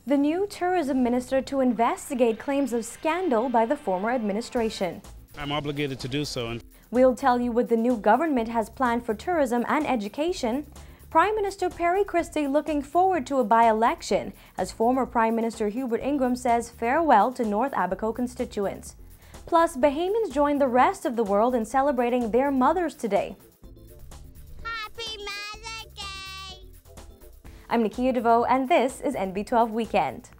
The new tourism minister to investigate claims of scandal by the former administration. I'm obligated to do so. We'll tell you what the new government has planned for tourism and education. Prime Minister Perry Christie looking forward to a by-election as former Prime Minister Hubert Ingraham says farewell to North Abaco constituents. Plus, Bahamians join the rest of the world in celebrating their mothers today. Happy Mother's Day! I'm Nikia DeVoe and this is NB12 Weekend.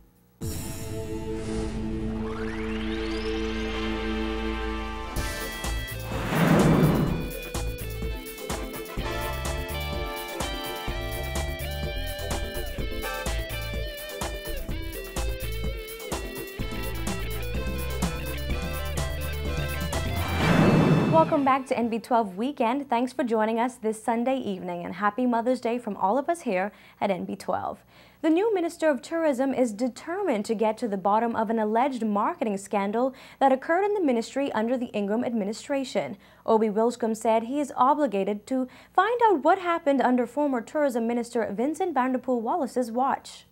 Welcome back to NB12 Weekend. Thanks for joining us this Sunday evening and happy Mother's Day from all of us here at NB12. The new Minister of Tourism is determined to get to the bottom of an alleged marketing scandal that occurred in the ministry under the Ingraham administration. Obi Wilchcombe said he is obligated to find out what happened under former Tourism Minister Vincent Vanderpool Wallace's watch.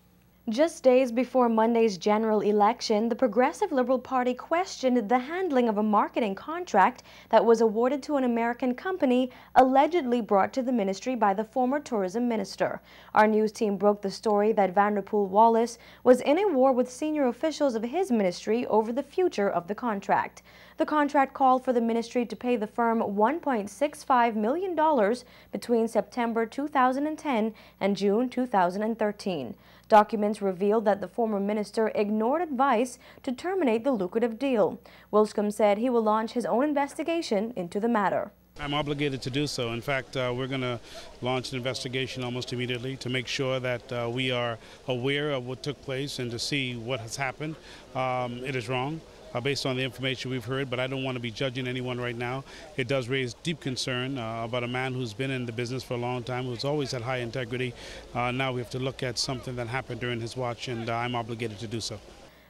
Just days before Monday's general election, the Progressive Liberal Party questioned the handling of a marketing contract that was awarded to an American company allegedly brought to the ministry by the former tourism minister. Our news team broke the story that Vanderpool Wallace was in a war with senior officials of his ministry over the future of the contract. The contract called for the ministry to pay the firm $1.65 million between September 2010 and June 2013. Documents revealed that the former minister ignored advice to terminate the lucrative deal. Wilchcombe said he will launch his own investigation into the matter. I'm obligated to do so. In fact, we're going to launch an investigation almost immediately to make sure that we are aware of what took place and to see what has happened. It is wrong. Based on the information we've heard, but I don't want to be judging anyone right now. It does raise deep concern about a man who's been in the business for a long time, who's always had high integrity. Now we have to look at something that happened during his watch, and I'm obligated to do so.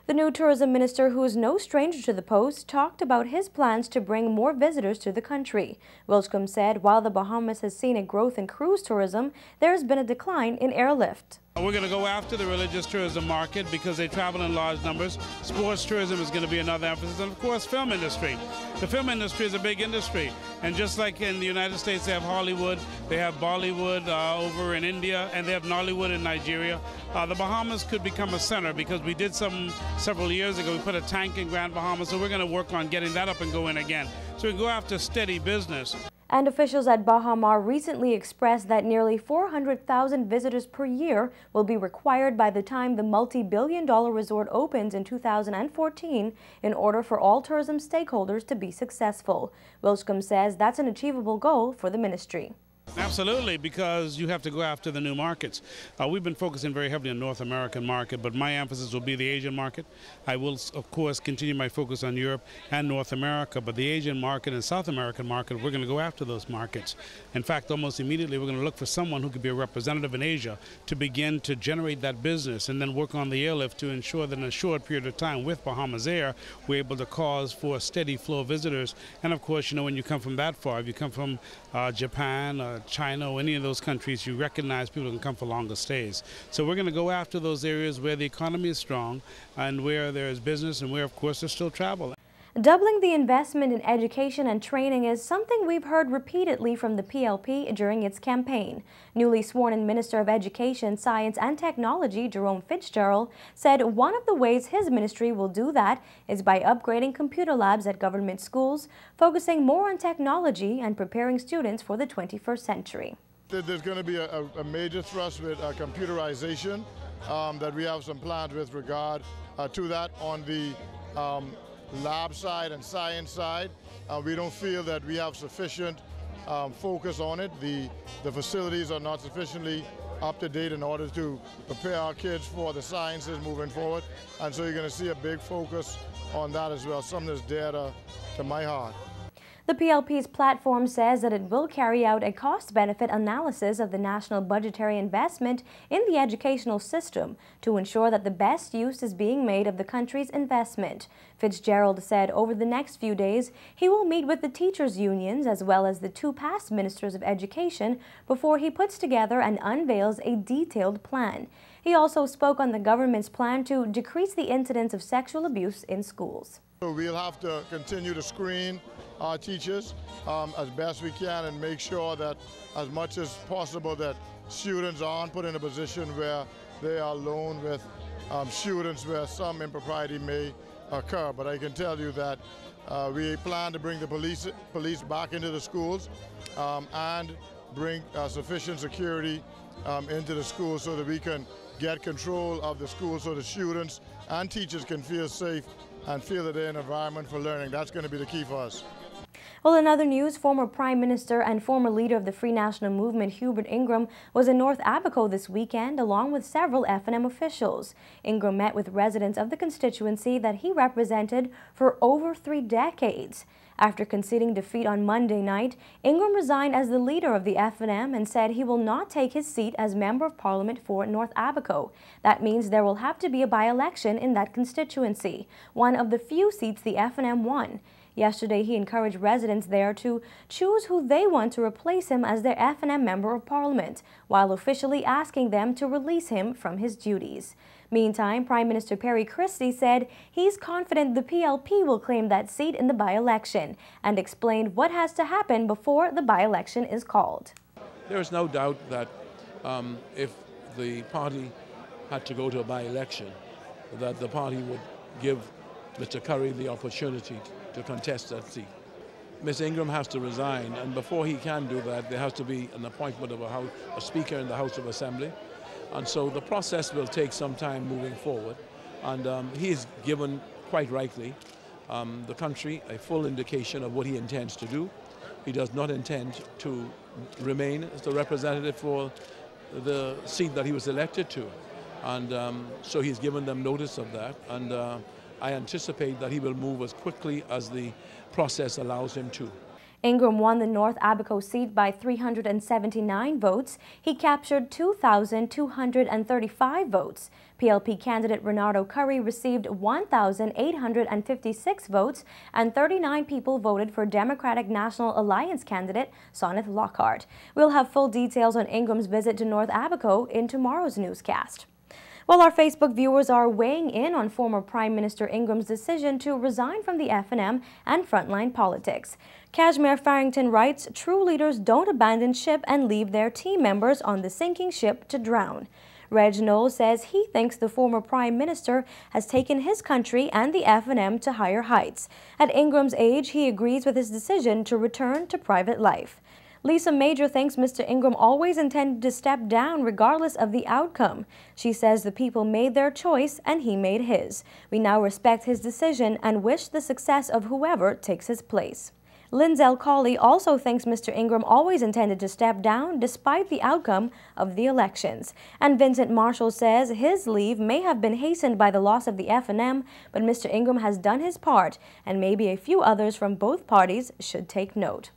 The new tourism minister, who is no stranger to the post, talked about his plans to bring more visitors to the country. Wilchcombe said while the Bahamas has seen a growth in cruise tourism, there has been a decline in airlift. We're going to go after the religious tourism market because they travel in large numbers. Sports tourism is going to be another emphasis. And of course, film industry. The film industry is a big industry. And just like in the United States, they have Hollywood, they have Bollywood over in India, and they have Nollywood in Nigeria. The Bahamas could become a center because we did several years ago. We put a tank in Grand Bahama, so we're going to work on getting that up and going again. So we go after steady business. And officials at Bahamar recently expressed that nearly 400,000 visitors per year will be required by the time the multi-billion-dollar resort opens in 2014 in order for all tourism stakeholders to be successful. Wilchcombe says that's an achievable goal for the ministry. Absolutely, because you have to go after the new markets. We've been focusing very heavily on North American market, but my emphasis will be the Asian market. I will, of course, continue my focus on Europe and North America, but the Asian market and South American market, we're going to go after those markets. In fact, almost immediately, we're going to look for someone who could be a representative in Asia to begin to generate that business and then work on the airlift to ensure that in a short period of time with Bahamas Air, we're able to cause for a steady flow of visitors. And of course, you know, when you come from that far, if you come from Japan, China, or any of those countries, you recognize people can come for longer stays. So we're going to go after those areas where the economy is strong and where there is business and where, of course, there's still travel. Doubling the investment in education and training is something we've heard repeatedly from the PLP during its campaign. Newly sworn-in Minister of Education, Science and Technology, Jerome Fitzgerald, said one of the ways his ministry will do that is by upgrading computer labs at government schools, focusing more on technology and preparing students for the 21st century. There's going to be a major thrust with computerization, that we have some plans with regard to that on the lab side and science side. We don't feel that we have sufficient focus on it. The facilities are not sufficiently up to date in order to prepare our kids for the sciences moving forward. And so you're going to see a big focus on that as well, something that's dear to my heart. The PLP's platform says that it will carry out a cost-benefit analysis of the national budgetary investment in the educational system to ensure that the best use is being made of the country's investment. Fitzgerald said over the next few days he will meet with the teachers' unions as well as the two past ministers of education before he puts together and unveils a detailed plan. He also spoke on the government's plan to decrease the incidence of sexual abuse in schools. We'll have to continue to screen our teachers as best we can and make sure that as much as possible that students aren't put in a position where they are alone with students where some impropriety may occur. But I can tell you that we plan to bring the police back into the schools and bring sufficient security into the schools so that we can get control of the schools so the students and teachers can feel safe and feel that they're in an environment for learning. That's going to be the key for us. Well, in other news, former Prime Minister and former leader of the Free National Movement, Hubert Ingraham, was in North Abaco this weekend, along with several F&M officials. Ingraham met with residents of the constituency that he represented for over 3 decades. After conceding defeat on Monday night, Ingraham resigned as the leader of the F&M and said he will not take his seat as Member of Parliament for North Abaco. That means there will have to be a by-election in that constituency, one of the few seats the F&M won. Yesterday, he encouraged residents there to choose who they want to replace him as their F&M Member of Parliament, while officially asking them to release him from his duties. Meantime, Prime Minister Perry Christie said he's confident the PLP will claim that seat in the by-election and explained what has to happen before the by-election is called. There is no doubt that if the party had to go to a by-election, that the party would give Mr. Curry the opportunity to contest that seat. Ms. Ingraham has to resign, and before he can do that, there has to be an appointment of a Speaker in the House of Assembly. And so the process will take some time moving forward. And he has given, quite rightly, the country a full indication of what he intends to do. He does not intend to remain as the representative for the seat that he was elected to. And so he's given them notice of that. And I anticipate that he will move as quickly as the process allows him to. Ingraham won the North Abaco seat by 379 votes. He captured 2,235 votes. PLP candidate Renardo Curry received 1,856 votes, and 39 people voted for Democratic National Alliance candidate Soneth Lockhart. We'll have full details on Ingraham's visit to North Abaco in tomorrow's newscast. Well, our Facebook viewers are weighing in on former Prime Minister Ingraham's decision to resign from the F&M and frontline politics. Kashmir Farrington writes, "True leaders don't abandon ship and leave their team members on the sinking ship to drown." Reg Knoll says he thinks the former Prime Minister has taken his country and the F&M to higher heights. At Ingraham's age, he agrees with his decision to return to private life. Lisa Major thinks Mr. Ingraham always intended to step down regardless of the outcome. She says the people made their choice and he made his. We now respect his decision and wish the success of whoever takes his place. Lindsell Cawley also thinks Mr. Ingraham always intended to step down despite the outcome of the elections. And Vincent Marshall says his leave may have been hastened by the loss of the F&M, but Mr. Ingraham has done his part and maybe a few others from both parties should take note.